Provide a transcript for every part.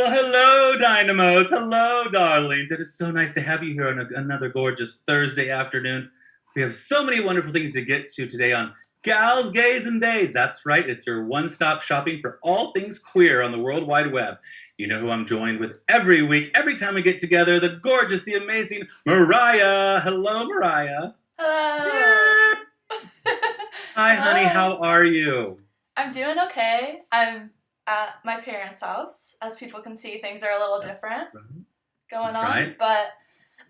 Well, hello, Dynamos. Hello, darlings. It is so nice to have you here on another gorgeous Thursday afternoon. We have so many wonderful things to get to today on Gals, Gays, and Days. That's right. It's your one-stop shopping for all things queer on the World Wide Web. You know who I'm joined with every week, every time we get together, the gorgeous, the amazing Mariah. Hello, Mariah. Hello. Hi, honey. How are you? I'm doing okay. I'm at my parents' house. As people can see, things are a little different going on. Right. But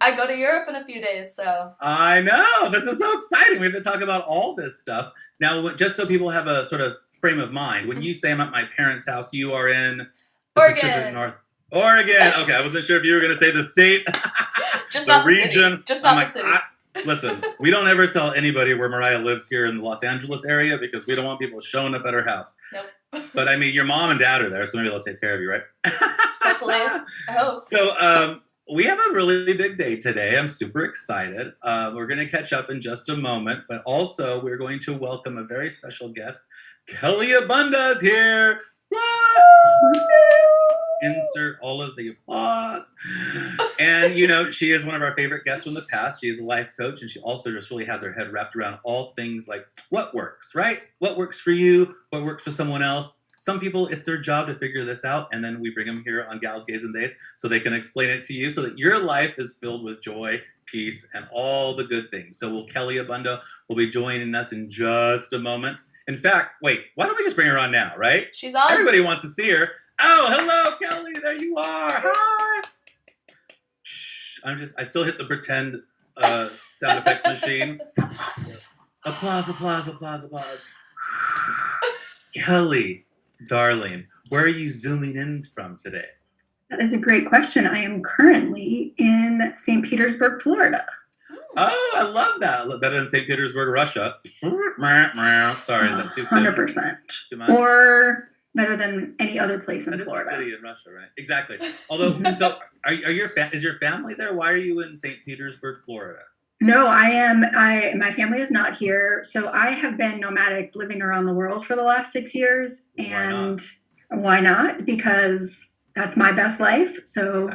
I go to Europe in a few days, so. I know. This is so exciting. We've been talking about all this stuff. Now, just so people have a sort of frame of mind, when you say I'm at my parents' house, you are in the Pacific North. Oregon. Okay, I wasn't sure if you were going to say the state. Just the not the region. City. Just not the city. Listen, we don't ever sell anybody where Mariah lives here in the Los Angeles area because we don't want people showing up at her house. Nope. But I mean, your mom and dad are there, so maybe they'll take care of you, right? Hopefully. I hope. So we have a really big day today. I'm super excited. We're going to catch up in just a moment, but also we're going to welcome a very special guest. Kelly Abanda's here. What? Insert all of the applause. And, you know, she is one of our favorite guests from the past. She is a life coach, and she also just really has her head wrapped around all things like what works, right? What works for you? What works for someone else? Some people, it's their job to figure this out, and then we bring them here on Gals, Gays, and Days so they can explain it to you so that your life is filled with joy, peace, and all the good things. So Kelly Abanda will be joining us in just a moment. In fact, wait, why don't we just bring her on now, right? She's on. Everybody wants to see her. Oh, hello, Kelly. There you are. Hi. Shh. I still hit the pretend sound effects machine. Applause, applause, applause, applause. Kelly, darling, where are you zooming in from today? That is a great question. I am currently in St. Petersburg, Florida. Oh, I love that. Better than St. Petersburg, Russia. Sorry, is that too soon? 100%. Or better than any other place in Florida. It's a city in Russia, right? Exactly. Although, so is your family there? Why are you in St. Petersburg, Florida? No, my family is not here. So I have been nomadic living around the world for the last 6 years. And why not? Because that's my best life. So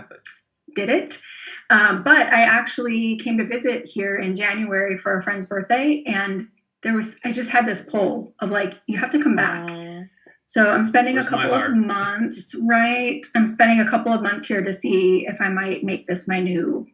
did it. But I actually came to visit here in January for a friend's birthday. And I just had this pull of like, you have to come back. So I'm spending a couple of months, right? I'm spending a couple of months here to see if I might make this my new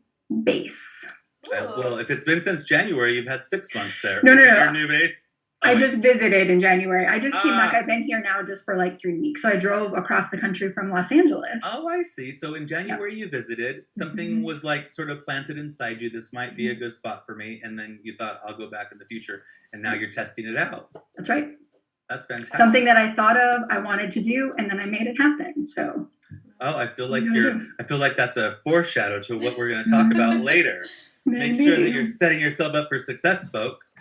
base. Well, if it's been since January, you've had 6 months there. No. Your new base? I just visited in January. I just came back. I've been here now just for like 3 weeks. So I drove across the country from Los Angeles. Oh, I see. So in January you visited. Something was like sort of planted inside you. This might be a good spot for me. And then you thought, I'll go back in the future. And now you're testing it out. That's right. That's fantastic. Something that I thought of, I wanted to do, and then I made it happen. So. Oh, I feel like that's a foreshadow to what we're going to talk about later. Make sure that you're setting yourself up for success, folks.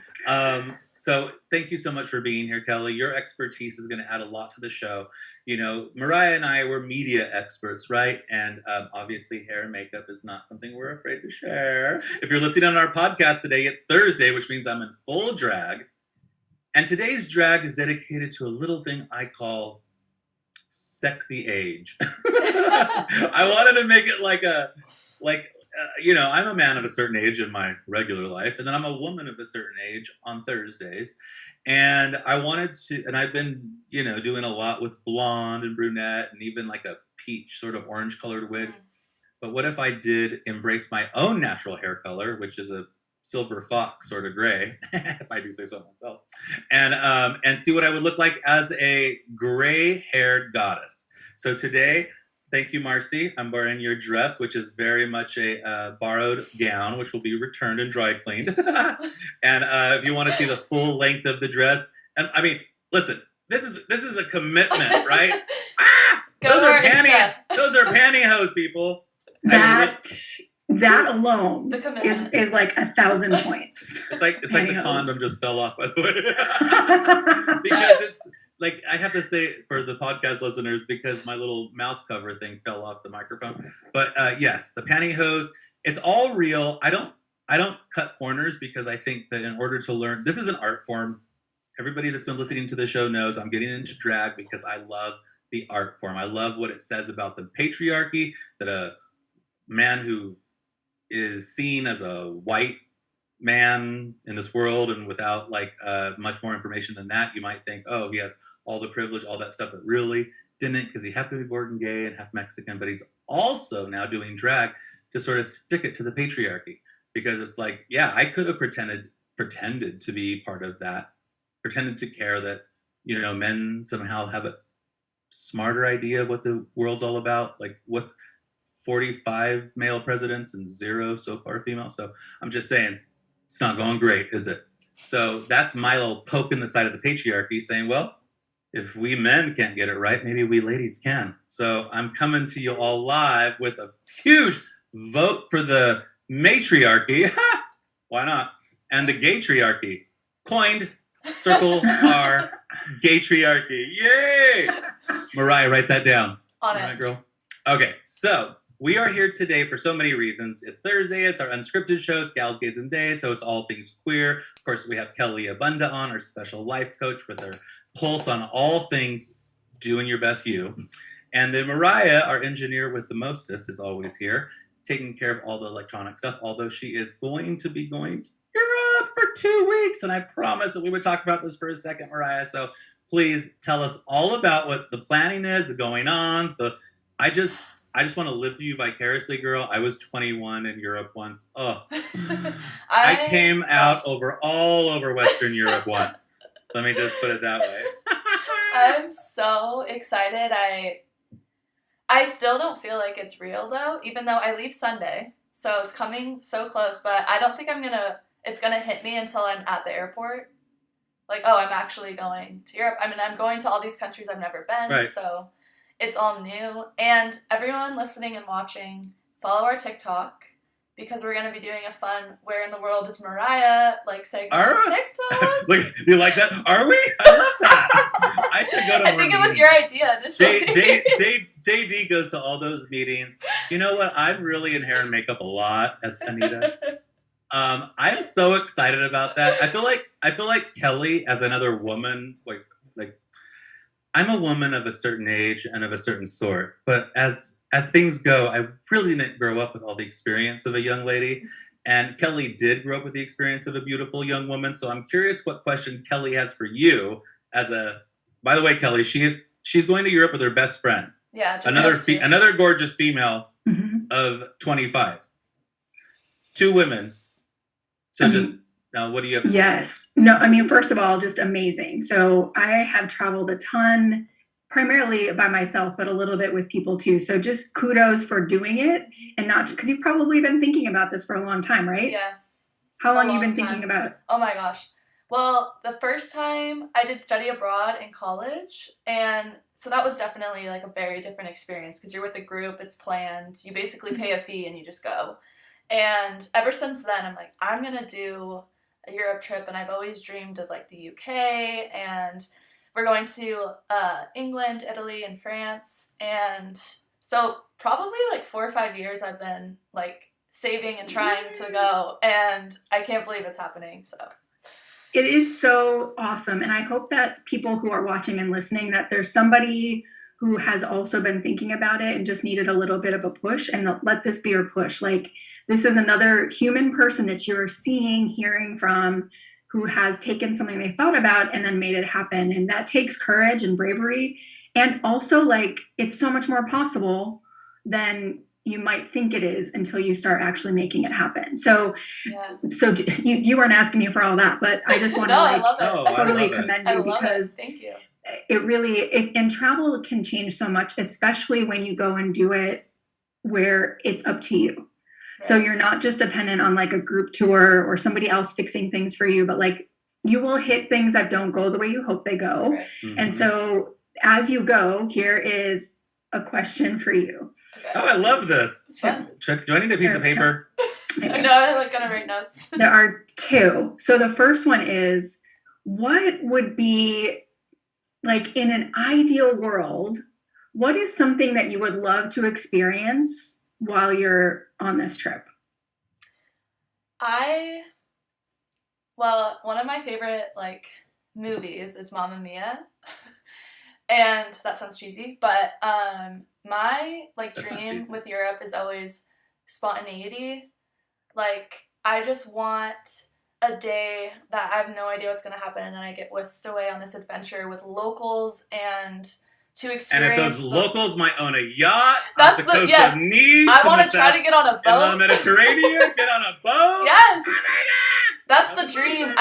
So thank you so much for being here, Kelly. Your expertise is going to add a lot to the show. You know, Mariah and I were media experts, right? And obviously hair and makeup is not something we're afraid to share. If you're listening on our podcast today, it's Thursday, which means I'm in full drag. And today's drag is dedicated to a little thing I call sexy age. I wanted to make it I'm a man of a certain age in my regular life, and then I'm a woman of a certain age on Thursdays. And I've been, doing a lot with blonde and brunette and even like a peach sort of orange colored wig. But what if I did embrace my own natural hair color, which is a silver fox sort of gray, if I do say so myself, and see what I would look like as a gray-haired goddess. So today, thank you, Marcy. I'm wearing your dress, which is very much a borrowed gown, which will be returned and dry cleaned. And if you want to see the full length of the dress, and I mean, listen, this is a commitment, right? Those are pantyhose, people. That alone is like 1,000 points. It's like the condom just fell off, by the way. Because it's like, I have to say for the podcast listeners, because my little mouth cover thing fell off the microphone. But yes, the pantyhose, it's all real. I don't cut corners because I think that in order to learn, this is an art form. Everybody that's been listening to the show knows I'm getting into drag because I love the art form. I love what it says about the patriarchy, that a man who is seen as a white man in this world and without like much more information than that, you might think, oh, he has all the privilege, all that stuff, but really didn't, because he happened to be born gay and half Mexican, but he's also now doing drag to sort of stick it to the patriarchy, because it's like, yeah, I could have pretended to be part of that, pretended to care that, you know, men somehow have a smarter idea of what the world's all about. Like, what's 45 male presidents and 0 so far female? So I'm just saying, it's not going great, is it? So that's my little poke in the side of the patriarchy, saying, well, if we men can't get it right, maybe we ladies can. So I'm coming to you all live with a huge vote for the matriarchy. Why not? And the gaytriarchy. Coined, circle R, gaytriarchy. Yay! Mariah, write that down. On all it. right, girl. Okay, so we are here today for so many reasons. It's Thursday, it's our unscripted show, it's Gals, Gays, and Days, so it's all things queer. Of course, we have Kelly Abanda on, our special life coach, with her pulse on all things doing your best you. And then Mariah, our engineer with the mostest, is always here, taking care of all the electronic stuff, although she is going to be going to Europe for 2 weeks. And I promised that we would talk about this for a second, Mariah. So please tell us all about what the planning is, the going-ons, I just want to live through you vicariously, girl. I was 21 in Europe once. Oh, I came out all over Western Europe once. Let me just put it that way. I'm so excited. I still don't feel like it's real, though, even though I leave Sunday. So it's coming so close, but I don't think it's going to hit me until I'm at the airport. Like, oh, I'm actually going to Europe. I mean, I'm going to all these countries I've never been, right. So it's all new. And everyone listening and watching, follow our TikTok, because we're going to be doing a fun Where in the World is Mariah like segment on TikTok. Look, you like that? Are we? I love that. I should go to I think it was your idea initially. JD goes to all those meetings. You know what? I'm really in hair and makeup a lot, as Anita. I'm so excited about that. I feel like Kelly, as another woman, like I'm a woman of a certain age and of a certain sort, but as things go, I really didn't grow up with all the experience of a young lady, and Kelly did grow up with the experience of a beautiful young woman. So I'm curious what question Kelly has for you by the way, Kelly, she's going to Europe with her best friend. Yeah, another gorgeous female of 25. 2 women. So now, what do you have to say? Yes. No, I mean, first of all, just amazing. So I have traveled a ton, primarily by myself, but a little bit with people too. So just kudos for doing it, and not because you've probably been thinking about this for a long time, right? Yeah. How long have you been thinking about it? Oh my gosh. Well, the first time I did study abroad in college, and so that was definitely like a very different experience because you're with a group, it's planned, you basically pay a fee and you just go. And ever since then, I'm like, I'm going to do a Europe trip, and I've always dreamed of like the UK, and we're going to England, Italy, and France. And so probably like 4 or 5 years I've been like saving and trying to go, and I can't believe it's happening. So it is so awesome. And I hope that people who are watching and listening, that there's somebody who has also been thinking about it and just needed a little bit of a push, and let this be your push. Like, this is another human person that you're seeing, hearing from, who has taken something they thought about and then made it happen. And that takes courage and bravery. And also, like, it's so much more possible than you might think it is until you start actually making it happen. So, So you weren't asking me for all that, but I just want to totally commend you, because thank you. It really, and travel can change so much, especially when you go and do it where it's up to you. Right. So you're not just dependent on like a group tour or somebody else fixing things for you, but like you will hit things that don't go the way you hope they go. Right. Mm-hmm. And so as you go, here is a question for you. Okay. Oh, I love this. Do I need a piece of paper? No, I'm going to write notes. There are 2. So the first one is, what would be, like, in an ideal world, what is something that you would love to experience while you're on this trip? Well, one of my favorite, like, movies is Mamma Mia. And that sounds cheesy, but my like That's not dream cheesy. with Europe is always spontaneity. Like I just want a day that I have no idea what's gonna happen, and then I get whisked away on this adventure with locals and to experience. And if those locals might own a yacht That's off the coast yes. of Nice, I want to try to get on a boat in the Mediterranean. Get on a boat. Yes. Oh my God! That's the dream.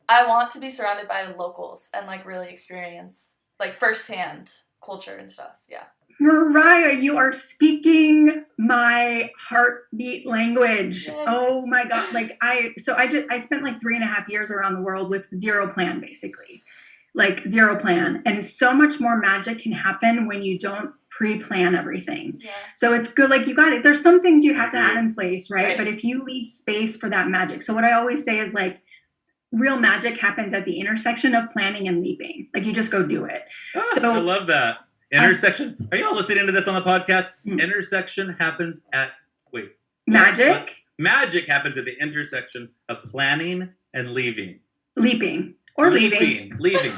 I want to be surrounded by locals and like really experience like firsthand culture and stuff. Yeah. Mariah, you are speaking my heartbeat language. Yay. Oh my God. Like I spent like 3.5 years around the world with zero plan, basically. Like zero plan. And so much more magic can happen when you don't pre-plan everything. Yeah. So it's good. Like you got it. There's some things you have to have in place, right? Right. But if you leave space for that magic. So what I always say is like, real magic happens at the intersection of planning and leaping. Like you just go do it. So I love that. Intersection. Are y'all listening to this on the podcast? Intersection happens at magic. Magic happens at the intersection of planning and leaving. Leaping. Or leaving. Leaving.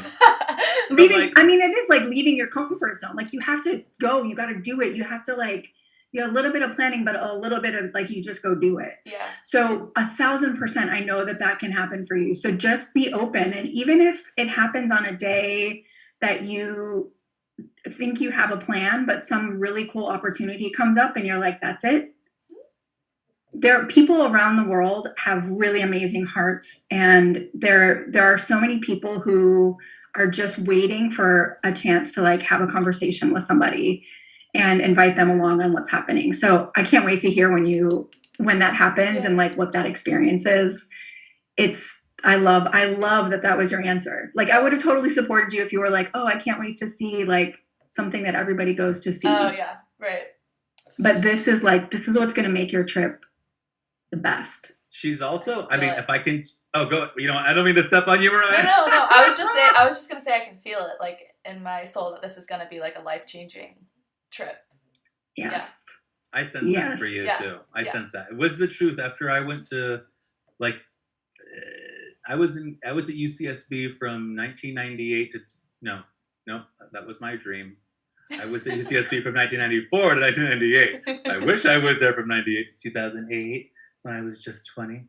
Leaving. I mean, it is like leaving your comfort zone. Like you have to go. You got to do it. You have to like, you know, a little bit of planning, but a little bit of like, you just go do it. Yeah. So 1,000%, I know that can happen for you. So just be open. And even if it happens on a day that you think you have a plan, but some really cool opportunity comes up and you're like, that's it. There are people around the world have really amazing hearts. And there are so many people who are just waiting for a chance to like have a conversation with somebody and invite them along on what's happening. So I can't wait to hear when that happens and like what that experience is. I love that was your answer. Like I would have totally supported you if you were like, oh, I can't wait to see like something that everybody goes to see. Oh yeah. Right. But this is what's going to make your trip the best. She's also, I mean, if I can, go, you know, I don't mean to step on you, Mariah. No. I was just going to say I can feel it like in my soul that this is going to be like a life-changing trip. Yes. Yeah. I sense that for you too. I sense that. It was the truth after I went to like, I was at UCSB from 1998 to, no, that was my dream. I was at UCSB from 1994 to 1998. I wish I was there from 98 to 2008 when I was just 20.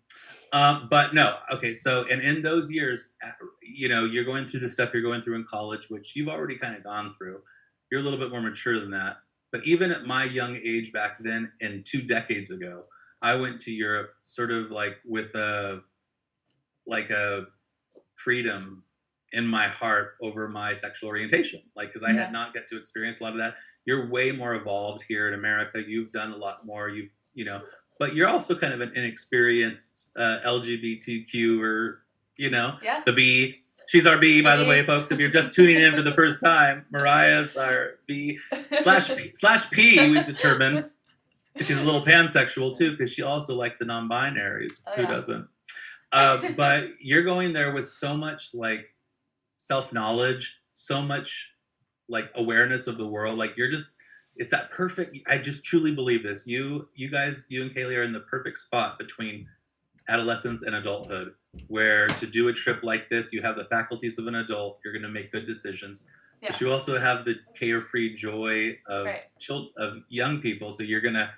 But no, okay. So, and in those years, you know, you're going through the stuff you're going through in college, which you've already kind of gone through. You're a little bit more mature than that. But even at my young age back then, and 2 decades ago, I went to Europe sort of like with a freedom in my heart over my sexual orientation. Like, because I had not got to experience a lot of that. You're way more evolved here in America. You've done a lot more. You know, but you're also kind of an inexperienced LGBTQ or, you know, the B. She's our B, by the way, folks. If you're just tuning in for the first time, Mariah's our B / P, we've determined. She's a little pansexual, too, because she also likes the non-binaries. Who doesn't? But you're going there with so much, like, self-knowledge, so much, like, awareness of the world. Like, it's that perfect, I just truly believe this. You guys, you and Kaylee are in the perfect spot between adolescence and adulthood, where to do a trip like this, you have the faculties of an adult, you're going to make good decisions. Yeah. But you also have the carefree joy of of young people. So you're going to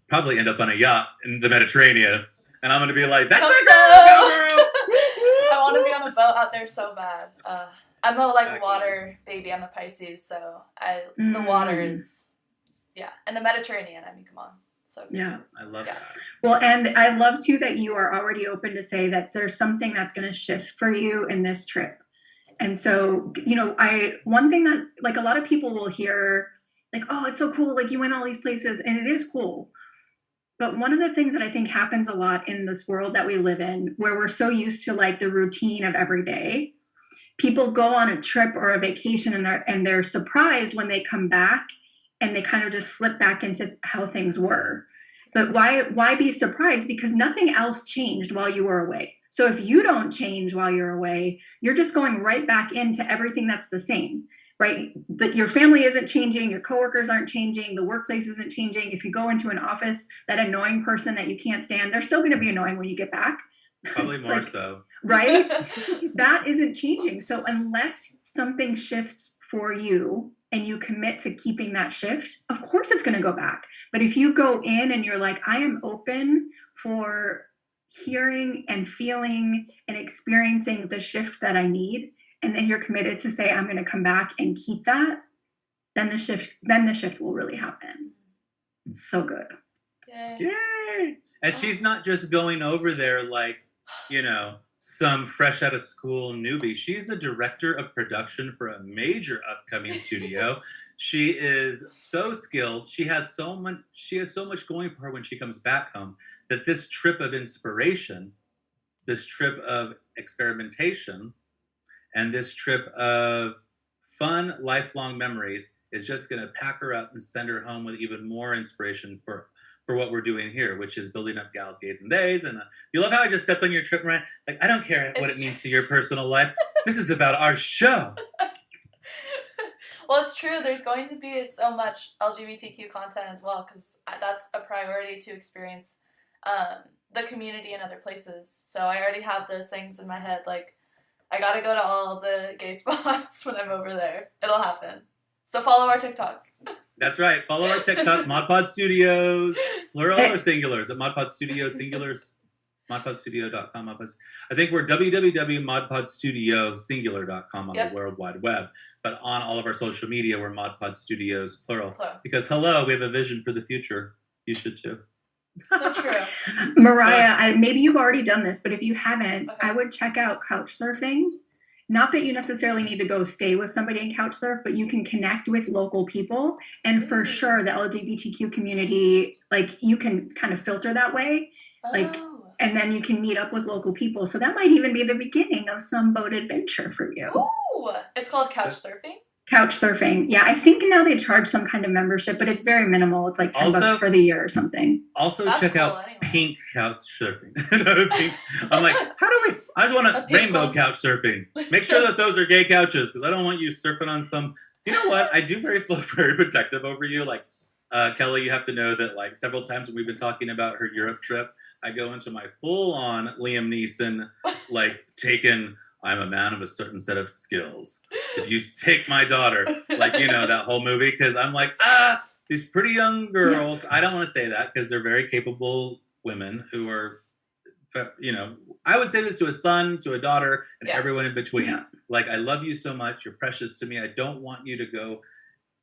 probably end up on a yacht in the Mediterranean. And I'm going to be like, that's my girl! I want to be on a boat out there so bad. I'm a water baby. I'm a Pisces. So the water is, and the Mediterranean. I mean, come on. So yeah, I love that. Well, and I love too that you are already open to say that there's something that's going to shift for you in this trip. And so, you know, one thing that like a lot of people will hear like, oh, it's so cool. Like you went all these places and it is cool. But one of the things that I think happens a lot in this world that we live in, where we're so used to like the routine of every day, people go on a trip or a vacation and they're surprised when they come back and they kind of just slip back into how things were. But why be surprised? Because nothing else changed while you were away. So if you don't change while you're away, you're just going right back into everything that's the same, right? That your family isn't changing, your coworkers aren't changing, the workplace isn't changing. If you go into an office, that annoying person that you can't stand, they're still going to be annoying when you get back. Probably more so. right? That isn't changing. So unless something shifts for you and you commit to keeping that shift, of course it's going to go back. But if you go in and you're like, I am open for hearing and feeling and experiencing the shift that I need, and then you're committed to say, I'm going to come back and keep that, then the shift will really happen. It's so good. Yay! And she's not just going over there like, some fresh out of school newbie. She's the director of production for a major upcoming studio. She is so skilled. She has so much going for her when she comes back home, that this trip of inspiration, this trip of experimentation, and this trip of fun, lifelong memories is just going to pack her up and send her home with even more inspiration for what we're doing here, which is building up gals, gays, and days. And you love how I just stepped on your trip, Mariah? Like, I don't care what it means to your personal life. This is about our show. Well, it's true. There's going to be so much LGBTQ content as well, because that's a priority to experience the community in other places. So I already have those things in my head. Like, I got to go to all the gay spots when I'm over there. It'll happen. So follow our TikTok. That's right. Follow our TikTok, ModPod Studios, plural or singulars at ModPod Studios, singulars, modpodstudio.com. I think we're www.modpodstudiosingular.com on the World Wide Web. But on all of our social media, we're ModPod Studios, plural. Because, hello, we have a vision for the future. You should too. So true. Mariah, maybe you've already done this, but if you haven't, I would check out couchsurfing. Not that you necessarily need to go stay with somebody in couchsurf, but you can connect with local people. And for sure, the LGBTQ community, like, you can kind of filter that way. Like, and then you can meet up with local people. So that might even be the beginning of some boat adventure for you. Ooh, it's called couchsurfing? Couchsurfing. Yeah, I think now they charge some kind of membership, but it's very minimal. It's like $10 for the year or something. Also, check out pink couchsurfing. I'm like, I just want a rainbow couchsurfing. Make sure that those are gay couches, because I don't want you surfing on some. You know what? I do feel very protective over you. Like, Kelly, you have to know that, like, several times when we've been talking about her Europe trip, I go into my full-on Liam Neeson, like, I'm a man of a certain set of skills. If you take my daughter, like, that whole movie, because I'm like, these pretty young girls. Yes. I don't want to say that, because they're very capable women who are, I would say this to a son, to a daughter, and everyone in between. Yeah. Like, I love you so much. You're precious to me. I don't want you to go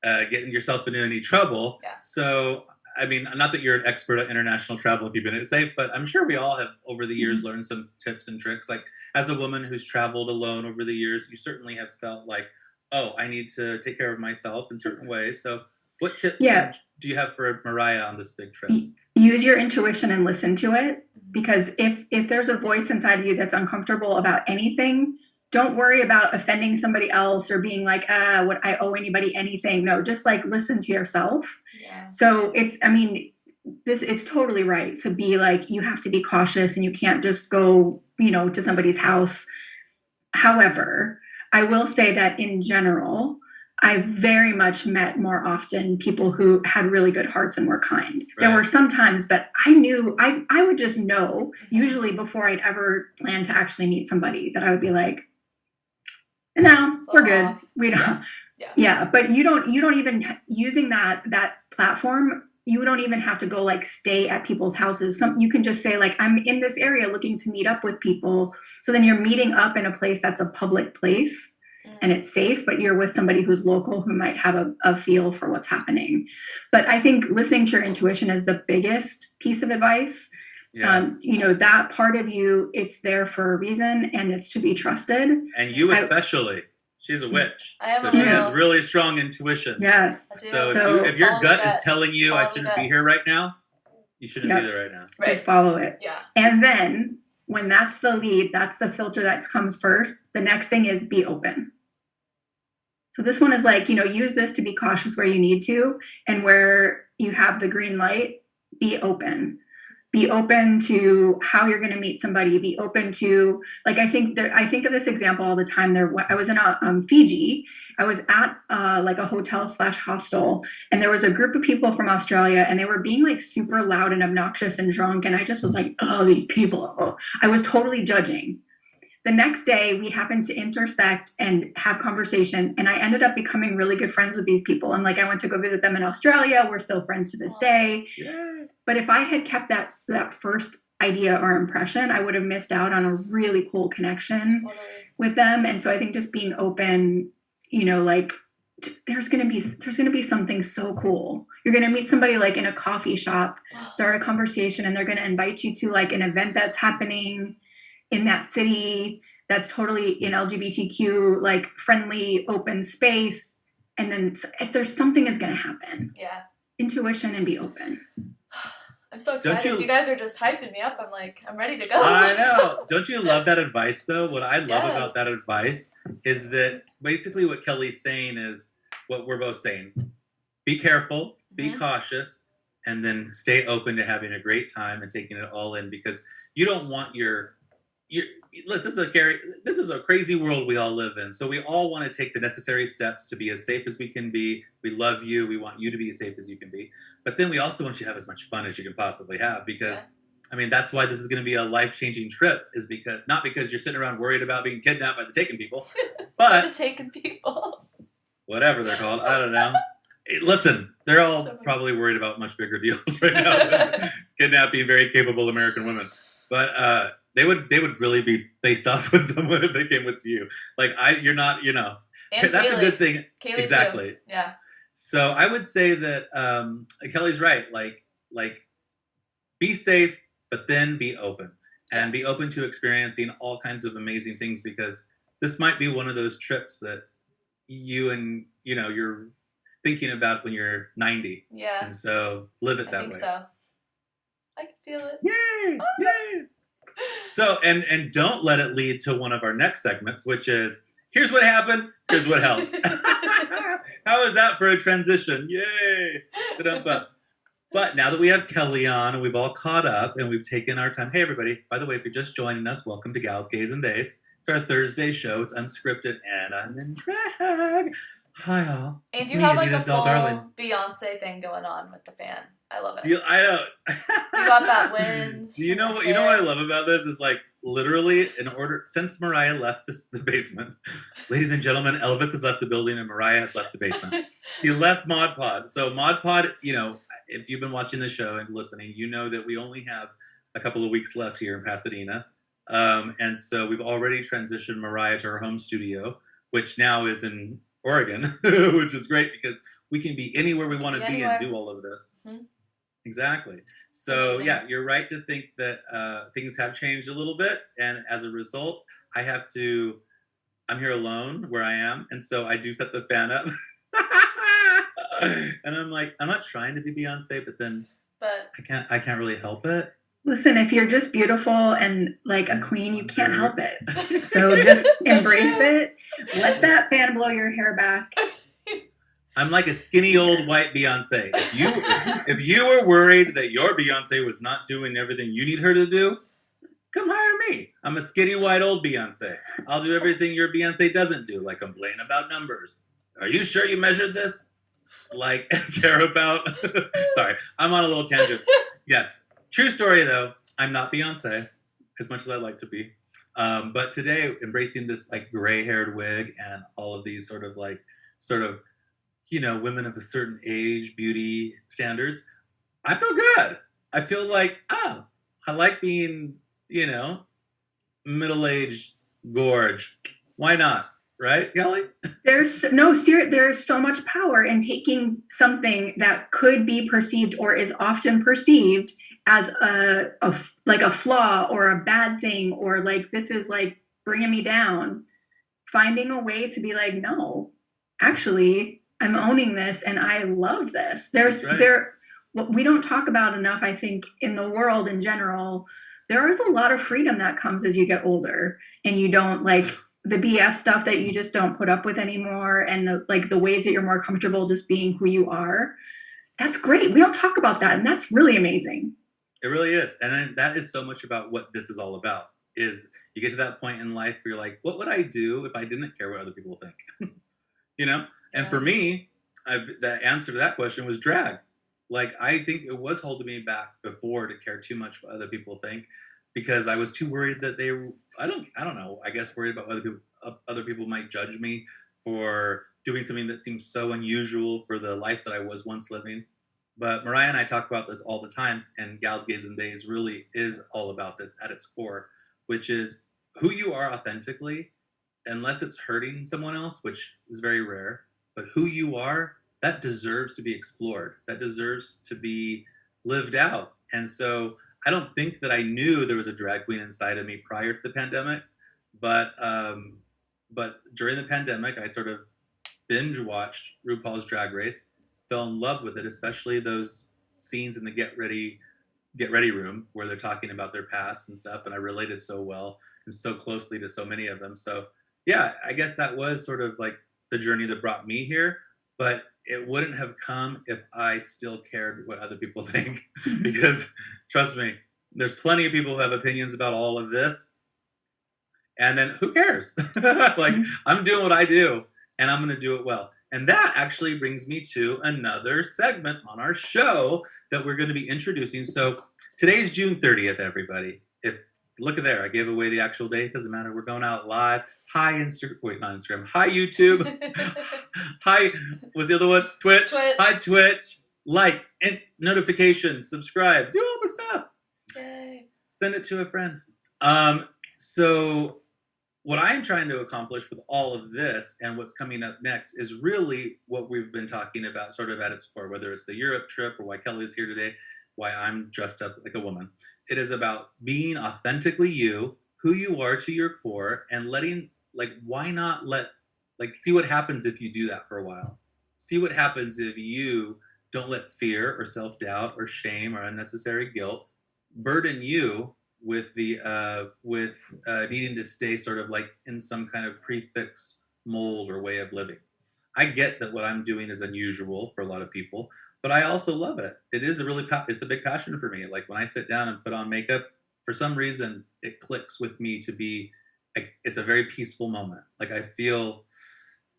getting yourself into any trouble. Yeah. So, I mean, not that you're an expert at international travel if you've been safe, but I'm sure we all have over the years learned some tips and tricks. Like, as a woman who's traveled alone over the years, you certainly have felt like, oh, I need to take care of myself in certain ways. So what tips do you have for Mariah on this big trip? Use your intuition and listen to it. Because if there's a voice inside of you that's uncomfortable about anything, don't worry about offending somebody else or being like, would I owe anybody anything? No, just like listen to yourself. Yeah. So it's totally right to be like, you have to be cautious and you can't just go, to somebody's house. However, I will say that in general, I very much met more often people who had really good hearts and were kind. Right. There were some times, but I knew I would just know, usually before I'd ever plan to actually meet somebody, that I would be like, no, we're good. We don't. Yeah. But you don't even, using that platform, you don't even have to go like stay at people's houses. You can just say like, I'm in this area looking to meet up with people. So then you're meeting up in a place that's a public place and it's safe, but you're with somebody who's local who might have a feel for what's happening. But I think listening to your intuition is the biggest piece of advice. Yeah. That part of you, it's there for a reason and it's to be trusted. And you especially. She's a witch. So she has really strong intuition. Yes. So if your gut is telling you I shouldn't be here right now, you shouldn't be there right now. Right. Just follow it. Yeah. And then when that's the lead, that's the filter that comes first, the next thing is be open. So this one is like, use this to be cautious where you need to, and where you have the green light, be open. Be open to how you're going to meet somebody. Be open to, like, I think of this example all the time. I was in Fiji. I was at like a hotel/hostel, and there was a group of people from Australia, and they were being like super loud and obnoxious and drunk. And I just was like, oh, these people. I was totally judging. the next day we happened to intersect and have conversation, and I ended up becoming really good friends with these people. And like, I went to go visit them in Australia. We're still friends to this day. Yeah. But if I had kept that first idea or impression, I would have missed out on a really cool connection with them. And so I think just being open, you know, like there's going to be something so cool. You're going to meet somebody like in a coffee shop, start a conversation, and they're going to invite you to like an event that's happening in that city that's totally in LGBTQ, like friendly, open space. And then if there's something is going to happen. Yeah. Intuition and be open. I'm so excited. You guys are just hyping me up. I'm like, I'm ready to go. I know. Don't you love that advice, though? What I love about that advice is that basically what Kelly's saying is what we're both saying. Be careful, be cautious, and then stay open to having a great time and taking it all in, because you don't want this is a crazy world we all live in. So we all want to take the necessary steps to be as safe as we can be. We love you. We want you to be as safe as you can be. But then we also want you to have as much fun as you can possibly have, because I mean, that's why this is going to be a life-changing trip, is because not because you're sitting around worried about being kidnapped by the taken people, but the taken people, whatever they're called. I don't know. Listen, they're all probably worried about much bigger deals right now than kidnapping very capable American women. But they would really be faced off with someone if they came with you. Like you're not, you know. And that's Kaylee. A good thing. Kaylee exactly. Too. Yeah. So I would say that Kelly's right. Like be safe, but then be open, and be open to experiencing all kinds of amazing things, because this might be one of those trips that you're thinking about when you're 90. Yeah. And so live it that way. I think so. I can feel it. Yay! Yay! So, and don't let it lead to one of our next segments, which is, here's what happened, here's what helped. How is that for a transition? Yay! But now that we have Kelly on and we've all caught up and we've taken our time. Hey, everybody, by the way, if you're just joining us, welcome to Gals, Gays, and Days. It's our Thursday show. It's unscripted, and I'm in drag. Hi, all. And you have like a full Beyonce thing going on with the fan. I love it. I know. You got that wind. Do you know what? You know what I love about this is, like, literally in order, since Mariah left the basement, ladies and gentlemen, Elvis has left the building and Mariah has left the basement. He left ModPod. So ModPod, you know, if you've been watching the show and listening, you know that we only have a couple of weeks left here in Pasadena. And so we've already transitioned Mariah to her home studio, which now is in Oregon, which is great because we can be anywhere we want to be and do all of this. Mm-hmm. Exactly. So yeah, you're right to think that things have changed a little bit. And as a result, I'm here alone where I am. And so I do set the fan up. And I'm like, I'm not trying to be Beyonce, but I can't really help it. Listen, if you're just beautiful and like a queen, you can't help it. So just embrace it. Let that fan blow your hair back. I'm like a skinny old white Beyonce. If you were worried that your Beyonce was not doing everything you need her to do, come hire me. I'm a skinny white old Beyonce. I'll do everything your Beyonce doesn't do, like complain about numbers. Are you sure you measured this? Like, care about... Sorry, I'm on a little tangent. Yes. True story, though. I'm not Beyonce, as much as I'd like to be. But today, embracing this like gray-haired wig and all of these sort of, you know, women of a certain age, beauty standards, I feel good. I feel like, oh, I like being, you know, middle-aged gorge. Why not? Right, Kelly? There's so much power in taking something that could be perceived or is often perceived as a flaw or a bad thing, or like, this is like bringing me down, finding a way to be like, no, actually, I'm owning this and I love this. What we don't talk about enough, I think, in the world in general, there is a lot of freedom that comes as you get older and you don't like the BS stuff that you just don't put up with anymore. And the ways that you're more comfortable just being who you are. That's great. We don't talk about that. And that's really amazing. It really is. And that is so much about what this is all about, is you get to that point in life where you're like, what would I do if I didn't care what other people think? You know? And for me, the answer to that question was drag. Like, I think it was holding me back before to care too much what other people think, because I was too worried that I don't know, I guess worried about other people might judge me for doing something that seems so unusual for the life that I was once living. But Mariah and I talk about this all the time, and Gals, Gays, and Days really is all about this at its core, which is who you are authentically, unless it's hurting someone else, which is very rare. But who you are, that deserves to be explored. That deserves to be lived out. And so I don't think that I knew there was a drag queen inside of me prior to the pandemic, but during the pandemic, I sort of binge watched RuPaul's Drag Race, fell in love with it, especially those scenes in the get ready room where they're talking about their past and stuff, and I related so well and so closely to so many of them. So yeah, I guess that was sort of like the journey that brought me here, but it wouldn't have come if I still cared what other people think. Because trust me, there's plenty of people who have opinions about all of this, and then who cares? Like, I'm doing what I do, and I'm going to do it well. And that actually brings me to another segment on our show that we're going to be introducing. So today's June 30th, everybody. If look at there, I gave away the actual date. Doesn't matter. We're going out live. Hi, Instagram. Wait, not Instagram. Hi, YouTube. Hi, what's the other one? Twitch. Hi, Twitch. Like, and notification, subscribe, do all the stuff. Yay. Send it to a friend. So what I'm trying to accomplish with all of this and what's coming up next is really what we've been talking about sort of at its core, whether it's the Europe trip or why Kelly's here today, why I'm dressed up like a woman. It is about being authentically you, who you are to your core, and letting, like, why not see what happens if you do that for a while. See what happens if you don't let fear or self-doubt or shame or unnecessary guilt burden you with needing to stay sort of like in some kind of prefixed mold or way of living. I get that what I'm doing is unusual for a lot of people, but I also love it. It is it's a big passion for me. Like when I sit down and put on makeup, for some reason it clicks with me to be like, it's a very peaceful moment. Like I feel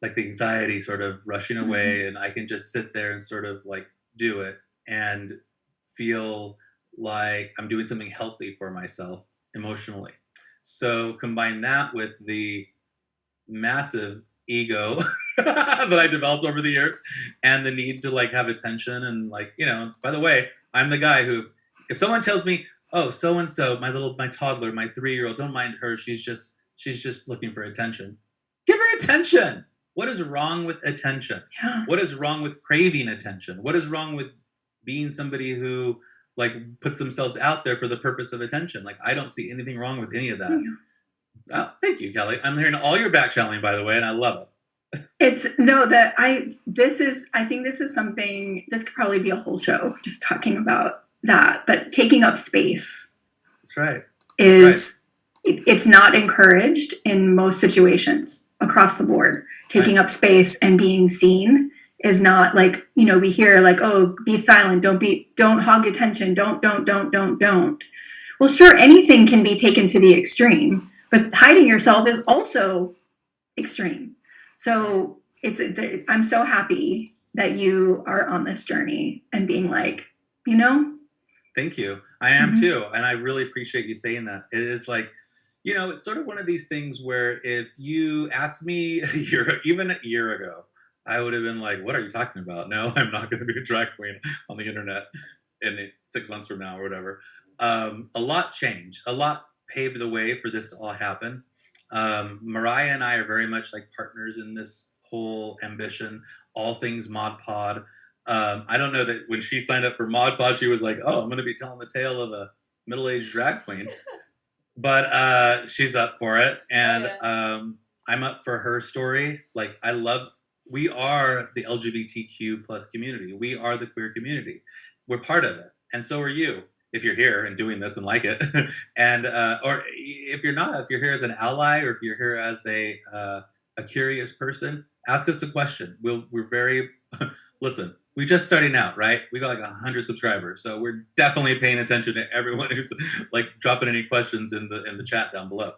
like the anxiety sort of rushing away, and I can just sit there and sort of like do it and feel like I'm doing something healthy for myself emotionally. So combine that with the massive ego that I developed over the years and the need to like have attention and like, you know, by the way, I'm the guy who, if someone tells me, oh, so-and-so, my toddler, my 3-year-old, don't mind her, she's just looking for attention. Give her attention. What is wrong with attention? Yeah. What is wrong with craving attention? What is wrong with being somebody who like puts themselves out there for the purpose of attention? Like, I don't see anything wrong with any of that. Yeah. Oh, thank you, Kelly. I'm hearing all your back channeling, by the way, and I love it. I think this is something, this could probably be a whole show just talking about that, but taking up space. That's right. It's not encouraged in most situations across the board. Taking up space and being seen is not like, you know, we hear like, oh, be silent, don't hog attention, don't. Well, sure, anything can be taken to the extreme, but hiding yourself is also extreme. So I'm so happy that you are on this journey and being like, you know. Thank you. I am too. And I really appreciate you saying that. It is like, you know, it's sort of one of these things where if you asked me even a year ago, I would have been like, what are you talking about? No, I'm not going to be a drag queen on the internet in 6 months from now or whatever. A lot changed. A lot paved the way for this to all happen. Mariah and I are very much like partners in this whole ambition, all things ModPod. I don't know that when she signed up for ModPod, she was like, oh, I'm going to be telling the tale of a middle-aged drag queen. But she's up for it. And I'm up for her story. Like, we are the LGBTQ plus community. We are the queer community. We're part of it. And so are you, if you're here and doing this and like it. And, or if you're not, if you're here as an ally, or if you're here as a curious person, ask us a question. We're very, listen, we're just starting out, right? We got like 100 subscribers. So we're definitely paying attention to everyone who's like dropping any questions in the chat down below.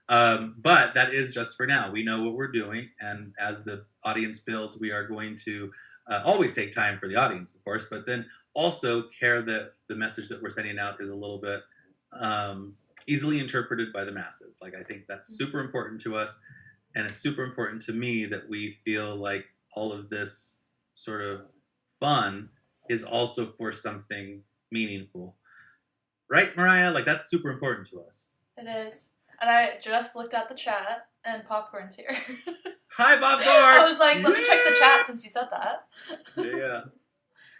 But that is just for now. We know what we're doing. And as the audience builds, we are going to always take time for the audience, of course, but then also care that the message that we're sending out is a little bit easily interpreted by the masses. Like, I think that's super important to us, and it's super important to me that we feel like all of this sort of fun is also for something meaningful. Right, Mariah? Like, that's super important to us. It is. And I just looked at the chat, and Popcorn's here. Hi, Popcorn! I was like, let me check the chat since you said that. Yeah.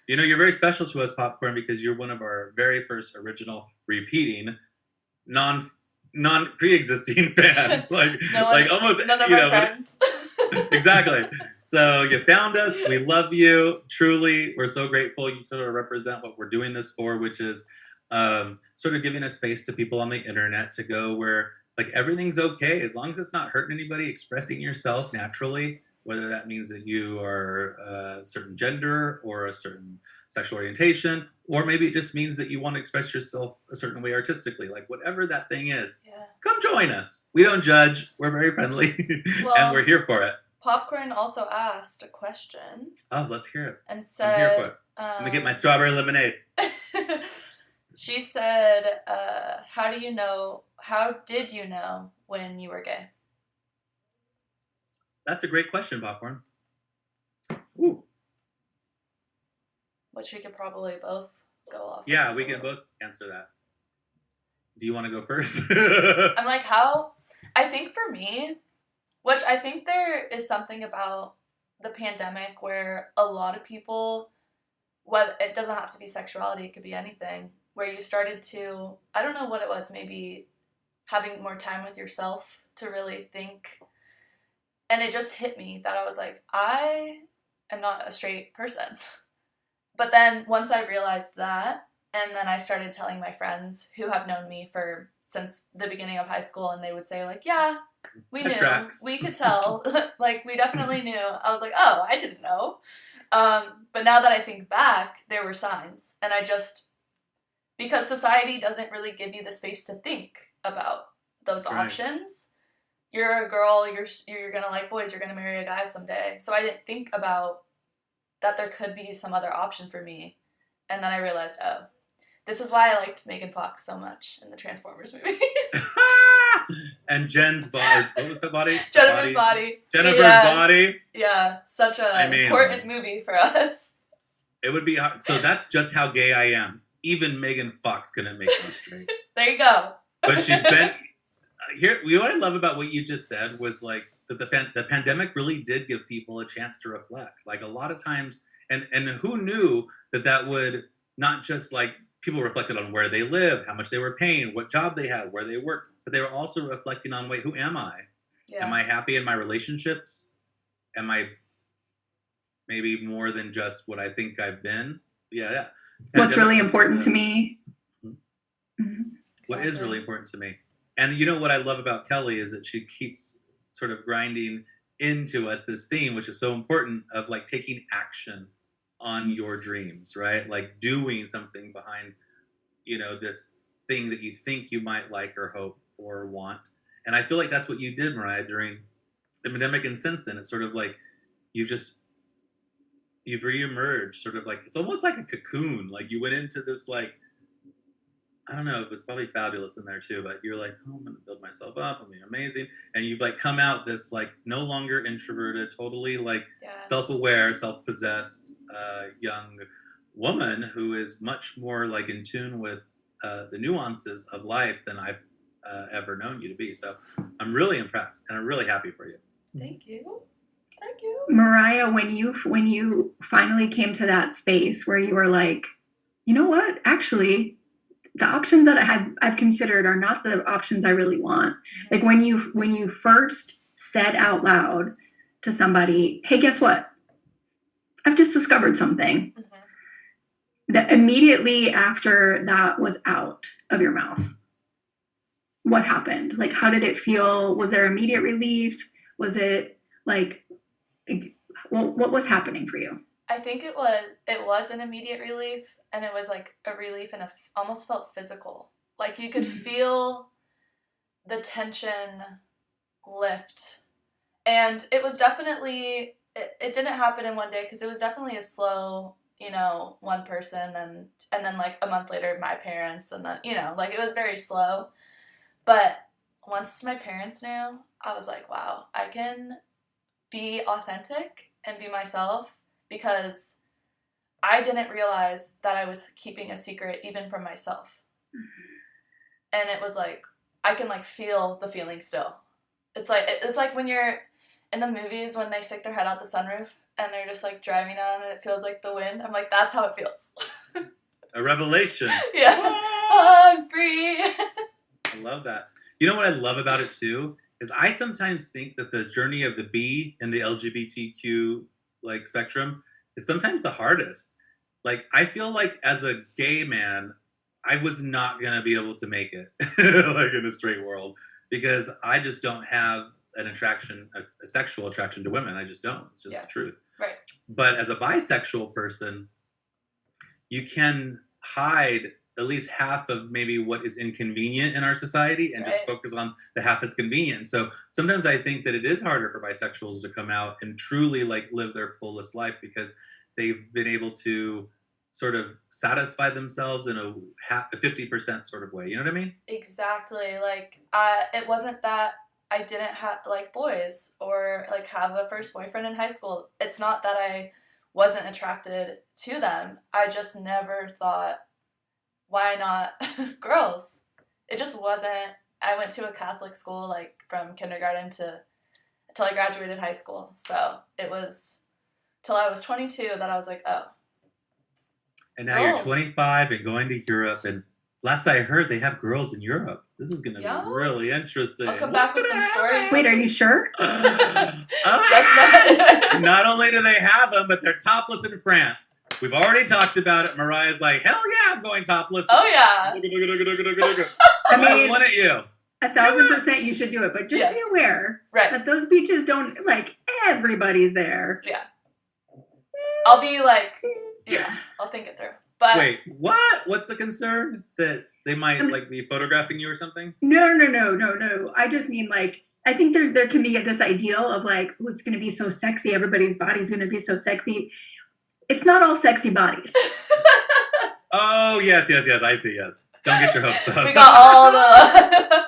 You know, you're very special to us, Popcorn, because you're one of our very first original repeating non pre-existing fans. Like, like almost none of our friends. Exactly. So you found us. We love you. Truly, we're so grateful. You sort of represent what we're doing this for, which is sort of giving a space to people on the internet to go where like everything's okay as long as it's not hurting anybody, expressing yourself naturally, whether that means that you are a certain gender or a certain sexual orientation, or maybe it just means that you want to express yourself a certain way artistically, like whatever that thing is. Yeah. Come join us. We don't judge. We're very friendly, well, and we're here for it. Popcorn also asked a question. Oh, let's hear it. And said, I'm here for it. I'm gonna get my strawberry lemonade. She said, how did you know when you were gay? That's a great question, Popcorn. Ooh. Which we could probably both go off. Yeah, we can both answer that. Do you want to go first? I'm like, I think for me, which I think there is something about the pandemic where a lot of people, whether it doesn't have to be sexuality, it could be anything, where you started to, I don't know what it was, maybe having more time with yourself to really think. And it just hit me that I was like, I am not a straight person. But then once I realized that, and then I started telling my friends who have known me since the beginning of high school, and they would say like, yeah, we knew, we could tell, like we definitely knew. I was like, oh, I didn't know. But now that I think back, there were signs, and because society doesn't really give you the space to think about those options. You're a girl, you're gonna like boys, you're gonna marry a guy someday. So I didn't think about that there could be some other option for me. And then I realized, oh, this is why I liked Megan Fox so much in the Transformers movies. And Jen's body. What was the body? Jennifer's body. Jennifer's body. Yeah, such an important movie for us. It would be hard. So that's just how gay I am. Even Megan Fox couldn't make me straight. There you go. But she bent. Here, what I love about what you just said was like that the pandemic really did give people a chance to reflect. Like a lot of times, and who knew that would not just like people reflected on where they lived, how much they were paying, what job they had, where they worked, but they were also reflecting on, wait, who am I? Yeah. Am I happy in my relationships? Am I maybe more than just what I think I've been? Yeah. What's really important to me? Mm-hmm. What is really important to me? And you know what I love about Kelly is that she keeps sort of grinding into us this theme, which is so important, of like taking action on your dreams, right? Like doing something behind, this thing that you think you might like or hope or want. And I feel like that's what you did, Mariah, during the pandemic. And since then, it's sort of like you've reemerged, sort of like, it's almost like a cocoon. Like you went into this like, I don't know, it was probably fabulous in there too, but you're like, oh, I'm going to build myself up. I'm going to be amazing. And you've like come out this like no longer introverted, totally like self-aware, self-possessed young woman who is much more like in tune with the nuances of life than I've ever known you to be. So I'm really impressed and I'm really happy for you. Thank you. Thank you. Mariah, when you finally came to that space where you were like, you know what, actually, the options that I've considered are not the options I really want. Mm-hmm. Like when you first said out loud to somebody, hey, guess what? I've just discovered something. Mm-hmm. That immediately after that was out of your mouth, what happened? Like, how did it feel? Was there immediate relief? Was it like, what was happening for you? I think it was an immediate relief, and it was like a relief and almost felt physical. Like you could feel the tension lift. And it was definitely, it didn't happen in one day because it was definitely a slow, one person and then like a month later, my parents, and then, like it was very slow. But once my parents knew, I was like, wow, I can be authentic and be myself, because I didn't realize that I was keeping a secret even from myself. And it was like, I can like feel the feeling still. It's like when you're in the movies when they stick their head out the sunroof and they're just like driving down and it feels like the wind. I'm like, that's how it feels. A revelation. Yeah. Oh, I'm free. I love that. You know what I love about it too is I sometimes think that the journey of the B in the LGBTQ like spectrum is sometimes the hardest. Like I feel like as a gay man, I was not gonna be able to make it like in a straight world because I just don't have an attraction, a sexual attraction to women. I just don't. It's just the truth. Right. But as a bisexual person, you can hide at least half of maybe what is inconvenient in our society and just focus on the half that's convenient. So sometimes I think that it is harder for bisexuals to come out and truly like live their fullest life because they've been able to sort of satisfy themselves in a 50% sort of way. You know what I mean? Exactly. Like, it wasn't that I didn't like boys or like have a first boyfriend in high school. It's not that I wasn't attracted to them. I just never thought, why not girls? It just wasn't. I went to a Catholic school like from kindergarten till I graduated high school. So it was till I was 22 that I was like, oh. And now you're 25 and going to Europe. And last I heard, they have girls in Europe. This is going to be really interesting. I'll come back with some stories. Wait, are you sure? Not only do they have them, but they're topless in France. We've already talked about it. Mariah's like, hell yeah, I'm going topless. Oh, yeah. I mean, one at you. 1,000% you should do it, but just be aware that those beaches don't, like, everybody's there. Yeah. I'll be like, I'll think it through. But wait, what? What's the concern? That they might like be photographing you or something? No. I just mean like I think there can be this ideal of like, oh, it's going to be so sexy. Everybody's body's going to be so sexy. It's not all sexy bodies. Oh yes. I see. Yes. Don't get your hopes up. We got all the.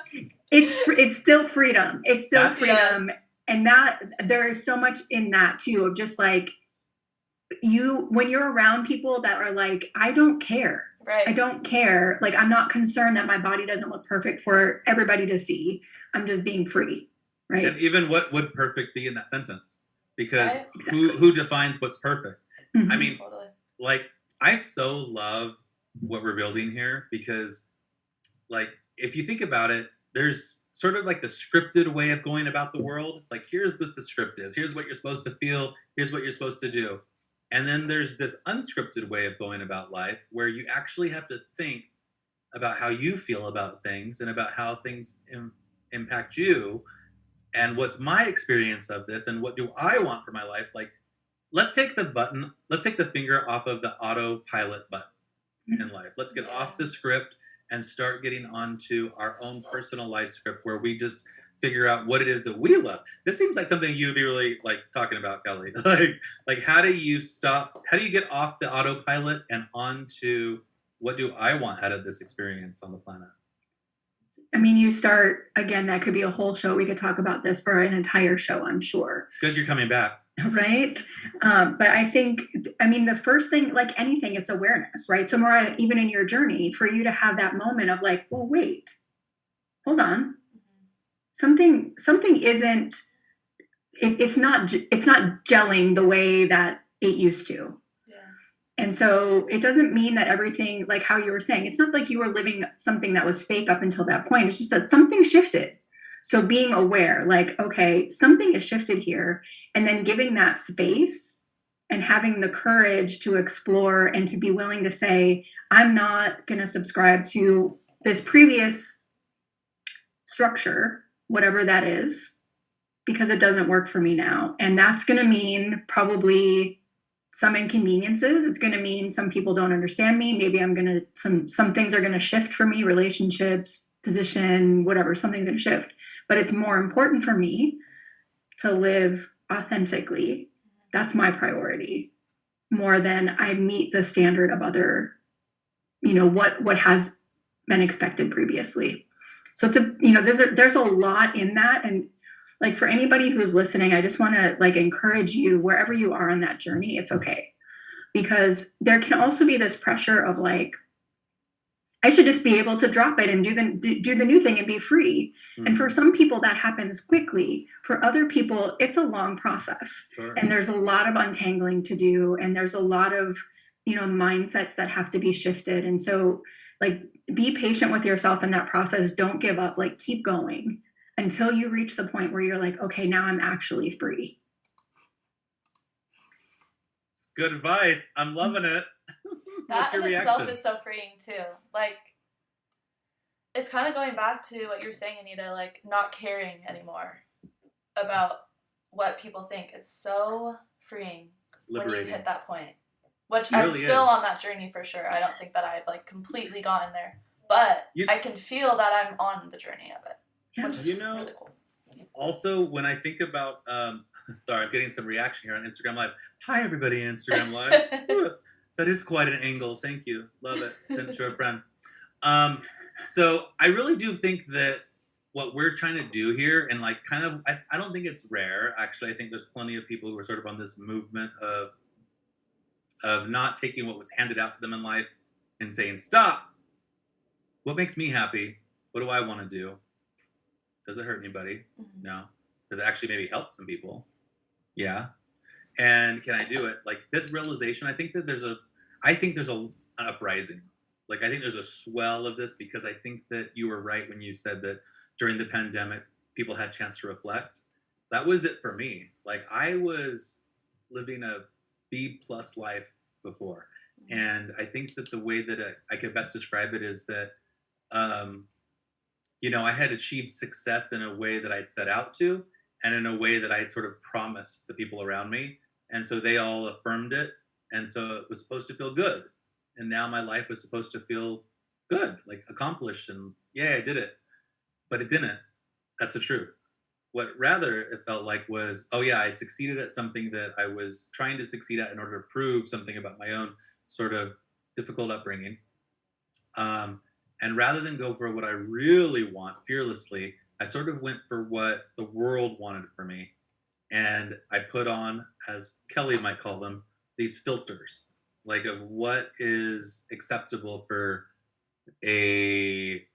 It's still freedom. It's still freedom, yes. And that there is so much in that too. Of just like when you're around people that are like, I don't care. Right. I don't care. Like, I'm not concerned that my body doesn't look perfect for everybody to see. I'm just being free. Right. And even what would perfect be in that sentence? Because Exactly. who defines what's perfect? Mm-hmm. I mean, like, I so love what we're building here because, like, if you think about it, there's sort of like the scripted way of going about the world. Like, here's what the script is. Here's what you're supposed to feel. Here's what you're supposed to do. And then there's this unscripted way of going about life where you actually have to think about how you feel about things and about how things impact you. And what's my experience of this and what do I want for my life? Like, let's take the finger off of the autopilot button in life. Let's get off the script and start getting onto our own personalized script where we just figure out what it is that we love. This seems like something you'd be really like talking about, Kelly. like how do you get off the autopilot and onto what do I want out of this experience on the planet? I mean, you start, again, that could be a whole show. We could talk about this for an entire show, I'm sure. It's good you're coming back. Right? But I think, the first thing, like anything, it's awareness, right? So Mariah, even in your journey, for you to have that moment of like, well, wait, hold on. Something isn't, it's not gelling the way that it used to. Yeah. And so it doesn't mean that everything, like how you were saying, it's not like you were living something that was fake up until that point. It's just that something shifted. So being aware, like, okay, something has shifted here, and then giving that space and having the courage to explore and to be willing to say, I'm not going to subscribe to this previous structure, whatever that is, because it doesn't work for me now. And that's going to mean probably some inconveniences. It's going to mean some people don't understand me. Maybe some things are going to shift for me, relationships, position, whatever, something's going to shift. But it's more important for me to live authentically. That's my priority, more than I meet the standard of other, what has been expected previously. So it's there's a lot in that. And like for anybody who's listening, I just want to like encourage you wherever you are on that journey, it's okay. Because there can also be this pressure of like, I should just be able to drop it and do the new thing and be free. Mm-hmm. And for some people that happens quickly. For other people, it's a long process. Sure. And there's a lot of untangling to do. And there's a lot of, mindsets that have to be shifted. And so like, be patient with yourself in that process. Don't give up, like keep going until you reach the point where you're like, okay, now I'm actually free. It's good advice. I'm loving it. That in itself is so freeing too. Like, it's kind of going back to what you were saying, Anita, like not caring anymore about what people think. It's so freeing when you hit that point. Which I'm still on that journey for sure. I don't think that I've like completely gotten there, but I can feel that I'm on the journey of it, which is really cool. Also, when I think about, sorry, I'm getting some reaction here on Instagram Live. Hi, everybody in Instagram Live. That is quite an angle. Thank you. Love it. Send it to a friend. So I really do think that what we're trying to do here, and like kind of, I don't think it's rare. Actually, I think there's plenty of people who are sort of on this movement of not taking what was handed out to them in life and saying, stop. What makes me happy? What do I want to do? Does it hurt anybody? Mm-hmm. No. Does it actually maybe help some people? Yeah. And can I do it? Like this realization, I think there's an uprising. Like I think there's a swell of this because I think that you were right when you said that during the pandemic, people had a chance to reflect. That was it for me. Like I was living a B+ life before. And I think that the way that I could best describe it is that, I had achieved success in a way that I'd set out to, and in a way that I had sort of promised the people around me. And so they all affirmed it. And so it was supposed to feel good. And now my life was supposed to feel good, like accomplished. And yeah, I did it. But it didn't. That's the truth. What rather it felt like was, oh yeah, I succeeded at something that I was trying to succeed at in order to prove something about my own sort of difficult upbringing. And rather than go for what I really want fearlessly, I sort of went for what the world wanted for me. And I put on, as Kelly might call them, these filters, like of what is acceptable for a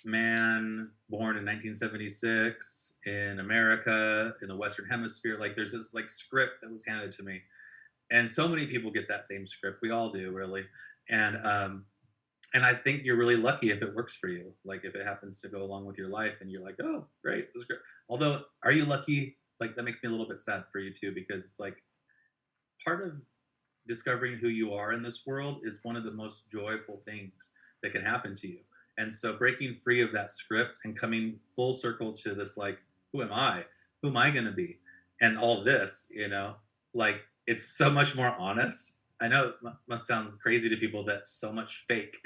man born in 1976 in America, in the Western Hemisphere. Like there's this like script that was handed to me. And so many people get that same script. We all do, really. And I think you're really lucky if it works for you. Like if it happens to go along with your life and you're like, oh, great, this is great. Although, are you lucky? Like that makes me a little bit sad for you too, because it's like part of discovering who you are in this world is one of the most joyful things that can happen to you. And so breaking free of that script and coming full circle to this, like, who am I? Who am I going to be? And all this, like it's so much more honest. I know it must sound crazy to people that's so much fake.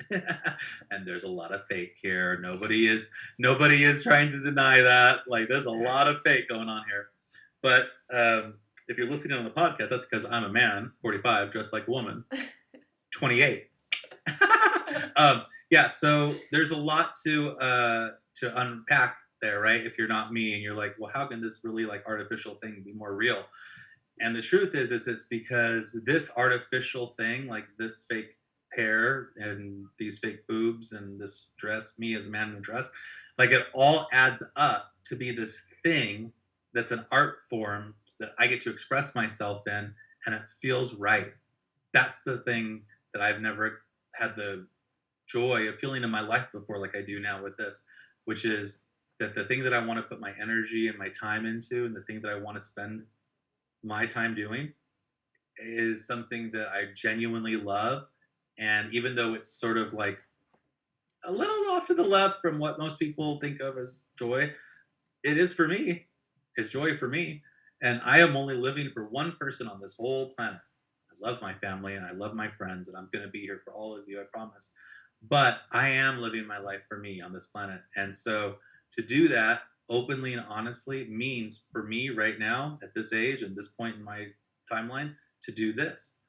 And there's a lot of fake here. Nobody is trying to deny that. Like there's a lot of fake going on here. But if you're listening on the podcast, that's because I'm a man, 45, dressed like a woman, 28. Yeah, so there's a lot to unpack there, right? If you're not me and you're like, well, how can this really like artificial thing be more real? And the truth is, it's because this artificial thing, like this fake hair and these fake boobs and this dress, me as a man in a dress, like it all adds up to be this thing that's an art form that I get to express myself in, and it feels right. That's the thing that I've never had the joy of feeling in my life before, like I do now with this, which is that the thing that I want to put my energy and my time into, and the thing that I want to spend my time doing, is something that I genuinely love. And even though it's sort of like a little off to the left from what most people think of as joy, it is for me. It's joy for me. And I am only living for one person on this whole planet. I love my family and I love my friends, and I'm going to be here for all of you, I promise. But I am living my life for me on this planet. And so to do that openly and honestly means for me right now at this age and this point in my timeline to do this.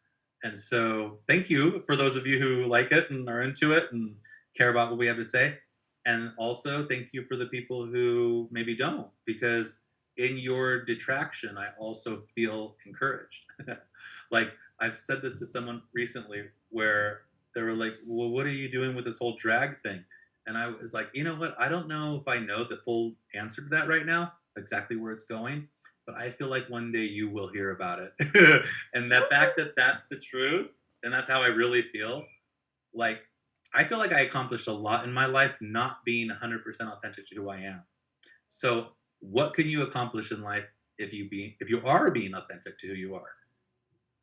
And so thank you for those of you who like it and are into it and care about what we have to say. And also thank you for the people who maybe don't, because in your detraction, I also feel encouraged. Like I've said this to someone recently where they were like, well, what are you doing with this whole drag thing? And I was like, you know what? I don't know if I know the full answer to that right now, exactly where it's going, but I feel like one day you will hear about it. And the fact that that's the truth, and that's how I really feel, like, I feel like I accomplished a lot in my life not being 100% authentic to who I am. So, what can you accomplish in life if you are being authentic to who you are?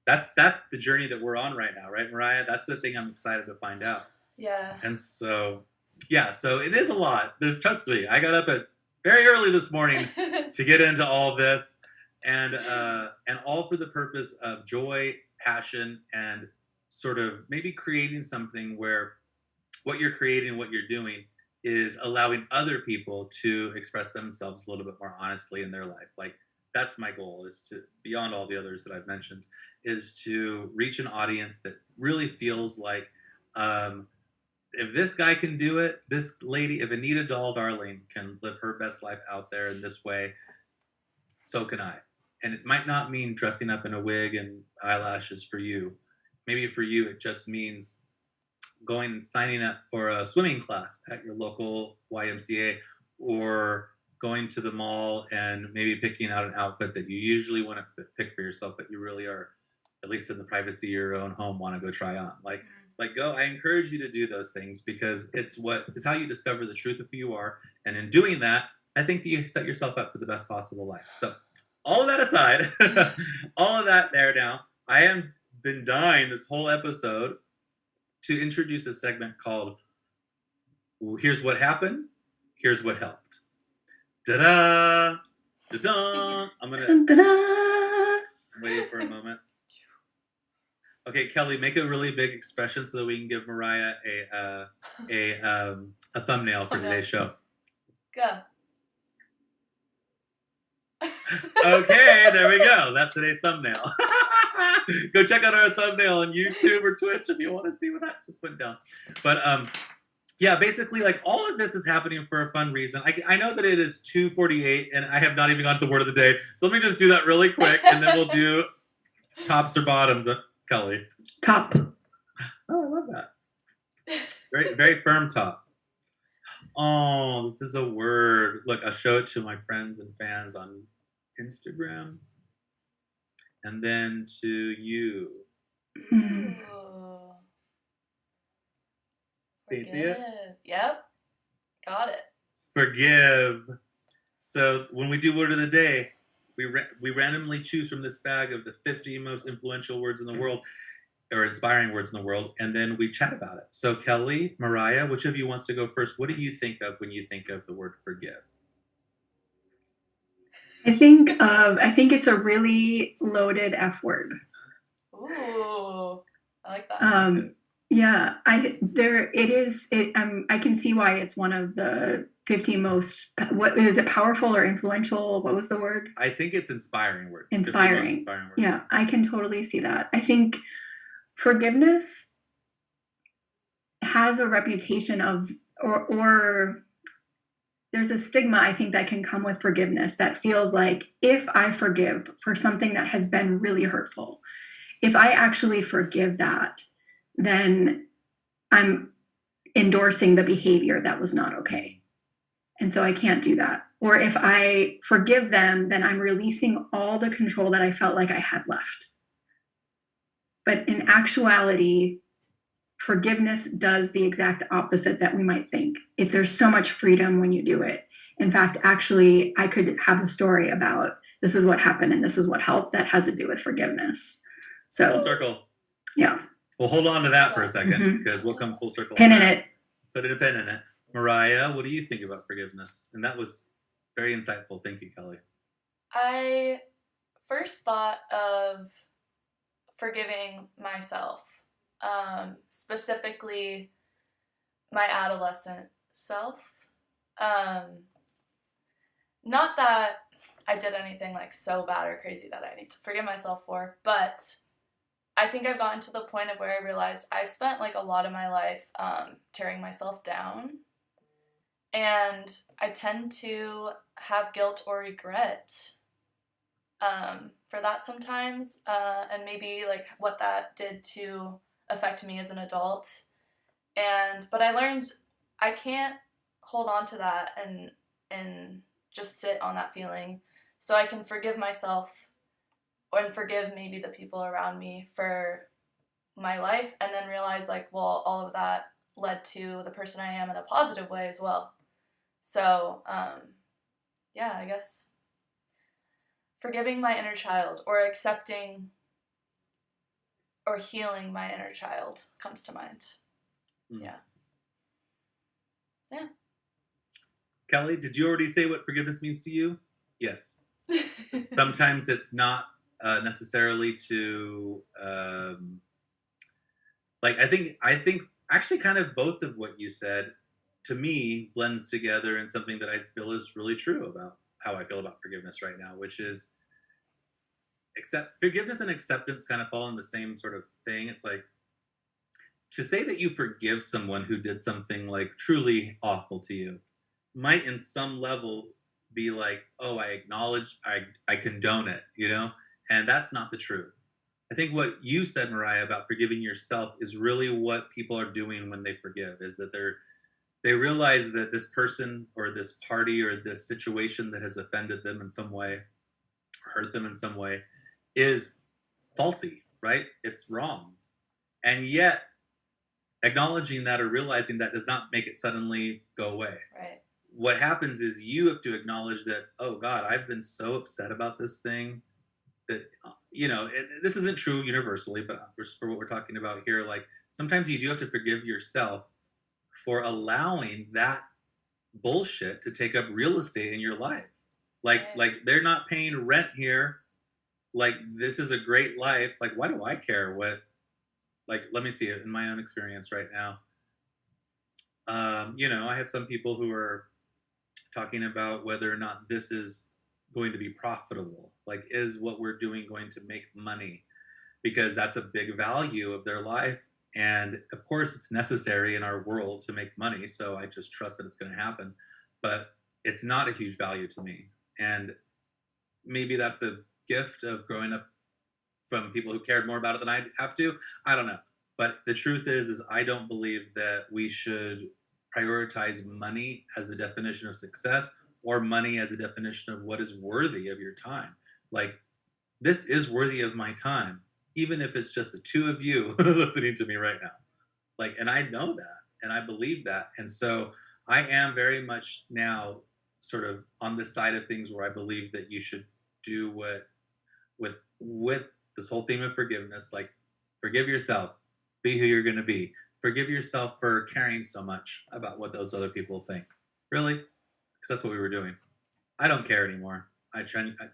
That's the journey that we're on right now, right, Mariah? That's the thing I'm excited to find out. Yeah. And so, yeah, so it is a lot. Trust me, I got up at very early this morning to get into all this, and all for the purpose of joy, passion, and sort of maybe creating something where what you're creating, what you're doing, is allowing other people to express themselves a little bit more honestly in their life. Like that's my goal, is to, beyond all the others that I've mentioned, is to reach an audience that really feels like, if this guy can do it, this lady, if Anita Doll Darling can live her best life out there in this way, so can I. And it might not mean dressing up in a wig and eyelashes for you. Maybe for you, it just means going and signing up for a swimming class at your local YMCA, or going to the mall and maybe picking out an outfit that you usually want to pick for yourself, but you really are, at least in the privacy of your own home, want to go try on. Like go. I encourage you to do those things, because it's how you discover the truth of who you are. And in doing that, I think that you set yourself up for the best possible life. So all of that aside, all of that there now, I have been dying this whole episode to introduce a segment called Here's What Happened, Here's What Helped. Da-da! Da-da! I'm waiting for a moment. Okay, Kelly, make a really big expression so that we can give Mariah a thumbnail for today's show. Go. Okay, there we go. That's today's thumbnail. Go check out our thumbnail on YouTube or Twitch if you want to see what that just went down. But yeah, basically, like, all of this is happening for a fun reason. I know that it is 2:48 and I have not even got the word of the day. So let me just do that really quick, and then we'll do tops or bottoms. Kelly. Top. Oh, I love that. Very, very firm top. Oh, this is a word. Look, I'll show it to my friends and fans on Instagram. And then to you. Ooh. Can you see it? Yep. Got it. Forgive. So when we do word of the day, we randomly choose from this bag of the 50 most influential words in the world, or inspiring words in the world, and then we chat about it. So Kelly, Mariah, which of you wants to go first? What do you think of when you think of the word forgive? I think it's a really loaded F word. Ooh, I like that. Yeah, I can see why it's one of the 50 most, what is it, powerful or influential? What was the word? I think it's inspiring words. Inspiring. Words. Yeah, I can totally see that. I think forgiveness has a reputation of, or there's a stigma, I think, that can come with forgiveness that feels like, if I forgive for something that has been really hurtful, if I actually forgive that, then I'm endorsing the behavior that was not okay. And so I can't do that. Or if I forgive them, then I'm releasing all the control that I felt like I had left. But in actuality, forgiveness does the exact opposite that we might think. There's so much freedom when you do it. In fact, actually, I could have a story about this is what happened and this is what helped that has to do with forgiveness. So full circle. Yeah. Well, hold on to that for a second, because we'll come full circle. Pin in it. Put a pin in it. Mariah, what do you think about forgiveness? And that was very insightful. Thank you, Kelly. I first thought of forgiving myself, specifically my adolescent self. Not that I did anything like so bad or crazy that I need to forgive myself for, but I think I've gotten to the point of where I realized I've spent like a lot of my life tearing myself down. And I tend to have guilt or regret for that sometimes, and maybe like what that did to affect me as an adult. But I learned I can't hold on to that and just sit on that feeling. So I can forgive myself and forgive maybe the people around me for my life, and then realize like, well, all of that led to the person I am in a positive way as well. So yeah, I guess forgiving my inner child, or accepting or healing my inner child, comes to mind. Yeah. Kelly, did you already say what forgiveness means to you? Yes. Sometimes it's not necessarily to like I think actually kind of both of what you said to me blends together in something that I feel is really true about how I feel about forgiveness right now, which is forgiveness and acceptance kind of fall in the same sort of thing. It's like to say that you forgive someone who did something like truly awful to you might in some level be like, oh, I acknowledge, I condone it, you know? And that's not the truth. I think what you said, Mariah, about forgiving yourself is really what people are doing when they forgive, is that they realize that this person or this party or this situation that has offended them in some way, hurt them in some way, is faulty, right? It's wrong. And yet, acknowledging that or realizing that does not make it suddenly go away. Right. What happens is you have to acknowledge that, oh God, I've been so upset about this thing that, you know, this isn't true universally, but for what we're talking about here, like sometimes you do have to forgive yourself for allowing that bullshit to take up real estate in your life. Like they're not paying rent here. Like this is a great life. Like, why do I care what, like, let me see it in my own experience right now. You know, I have some people who are talking about whether or not this is going to be profitable. Like, is what we're doing going to make money? Because that's a big value of their life. And of course, it's necessary in our world to make money. So I just trust that it's going to happen. But it's not a huge value to me. And maybe that's a gift of growing up from people who cared more about it than I have to. I don't know. But the truth is I don't believe that we should prioritize money as the definition of success, or money as a definition of what is worthy of your time. Like, this is worthy of my time, even if it's just the two of you listening to me right now. Like, and I know that, and I believe that. And so I am very much now sort of on this side of things where I believe that you should do what with this whole theme of forgiveness, like forgive yourself, be who you're going to be. Forgive yourself for caring so much about what those other people think. Really? Because that's what we were doing. I don't care anymore.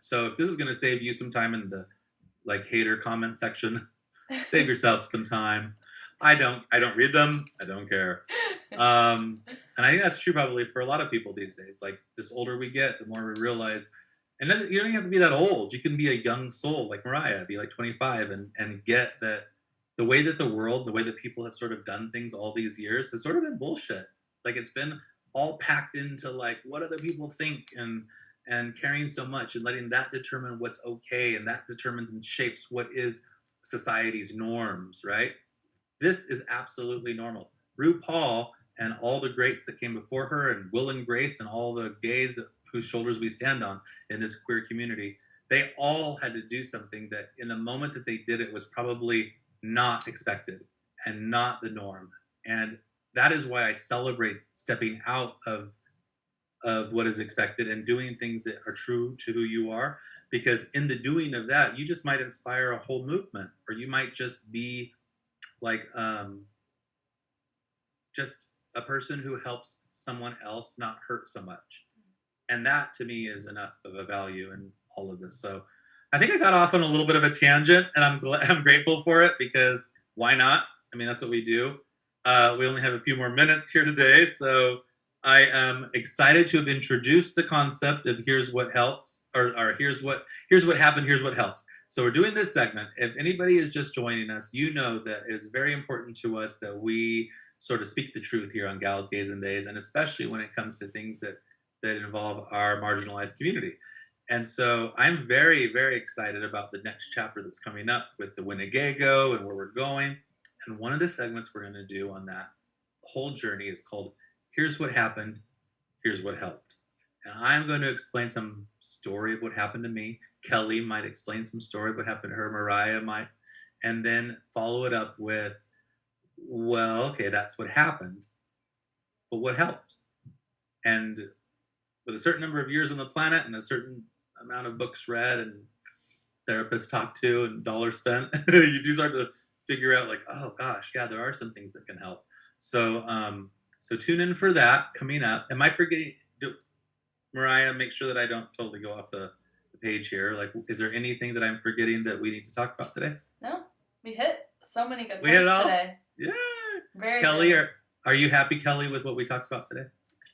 So if this is going to save you some time in the like hater comment section, save yourself some time. I don't read them. I don't care. And I think that's true probably for a lot of people these days. Like, the older we get, the more we realize. And then you don't even have to be that old. You can be a young soul like Mariah, be like 25 and get that the way that the world, the way that people have sort of done things all these years has sort of been bullshit. Like, it's been all packed into like what other people think and caring so much and letting that determine what's okay, and that determines and shapes what is society's norms, right? This is absolutely normal. RuPaul and all the greats that came before her, and Will and Grace and all the gays whose shoulders we stand on in this queer community, they all had to do something that in the moment that they did it was probably not expected and not the norm. And that is why I celebrate stepping out of what is expected and doing things that are true to who you are, because in the doing of that, you just might inspire a whole movement, or you might just be like just a person who helps someone else not hurt so much. And that to me is enough of a value in all of this. So I think I got off on a little bit of a tangent, and I'm grateful for it, because why not? I mean, that's what we do. We only have a few more minutes here today, so I am excited to have introduced the concept of here's what helps, or here's what happened, here's what helps. So we're doing this segment. If anybody is just joining us, you know that it's very important to us that we sort of speak the truth here on Gals, Gays, and Days, and especially when it comes to things that involve our marginalized community. And so I'm very, very excited about the next chapter that's coming up with the Winnegago and where we're going. And one of the segments we're going to do on that whole journey is called Here's What Happened, Here's What Helped. And I'm going to explain some story of what happened to me. Kelly might explain some story of what happened to her. Mariah might. And then follow it up with, well, okay, that's what happened, but what helped? And with a certain number of years on the planet and a certain amount of books read and therapists talked to and dollars spent, you do start to figure out like, oh gosh, yeah, there are some things that can help. So so tune in for that coming up. Am I forgetting, Mariah, make sure that I don't totally go off the page here. Like, is there anything that I'm forgetting that we need to talk about today? No, we hit so many good We hit it points all? today. Yeah. Very Kelly, good. are you happy, Kelly, with what we talked about today?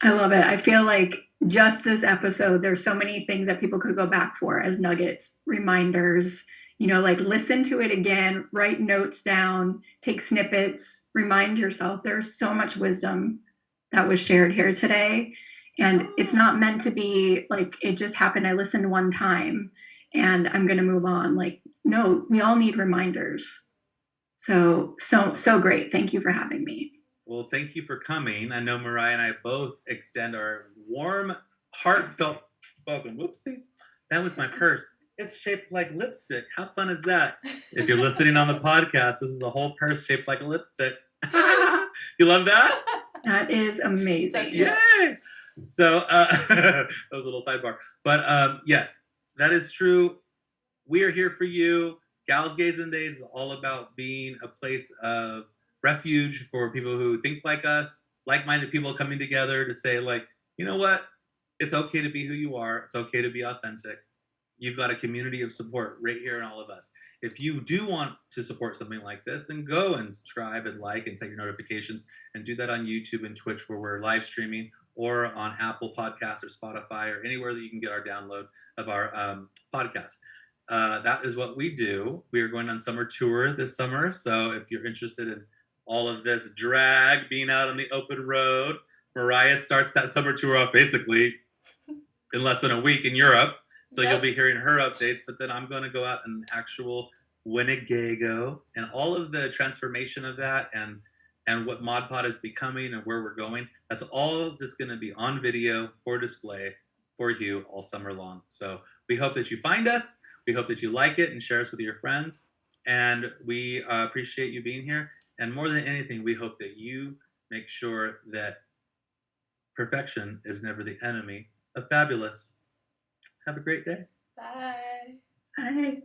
I love it. I feel like just this episode, there's so many things that people could go back for as nuggets, reminders, like listen to it again, write notes down, take snippets, remind yourself. There's so much wisdom that was shared here today. And it's not meant to be like, it just happened. I listened one time and I'm going to move on. Like, no, we all need reminders. So great. Thank you for having me. Well, thank you for coming. I know Mariah and I both extend our warm, heartfelt welcome. Whoopsie. That was my purse. It's shaped like lipstick. How fun is that? If you're listening on the podcast, this is a whole purse shaped like a lipstick. You love that? That is amazing. Yay! So that was a little sidebar. But yes, that is true. We are here for you. Gals, Gays, and Days is all about being a place of refuge for people who think like us, like-minded people coming together to say, like, you know what? It's okay to be who you are. It's okay to be authentic. You've got a community of support right here in all of us. If you do want to support something like this, then go and subscribe and like and set your notifications and do that on YouTube and Twitch where we're live streaming, or on Apple Podcasts or Spotify or anywhere that you can get our download of our podcast. That is what we do. We are going on summer tour this summer. So if you're interested in all of this drag, being out on the open road, Mariah starts that summer tour off basically in less than a week in Europe. So You'll be hearing her updates, but then I'm going to go out in actual Winnegago and all of the transformation of that and what ModPod is becoming and where we're going. That's all just going to be on video for display for you all summer long. So we hope that you find us. We hope that you like it and share us with your friends. And we appreciate you being here. And more than anything, we hope that you make sure that perfection is never the enemy of fabulous. Have a great day. Bye. Bye.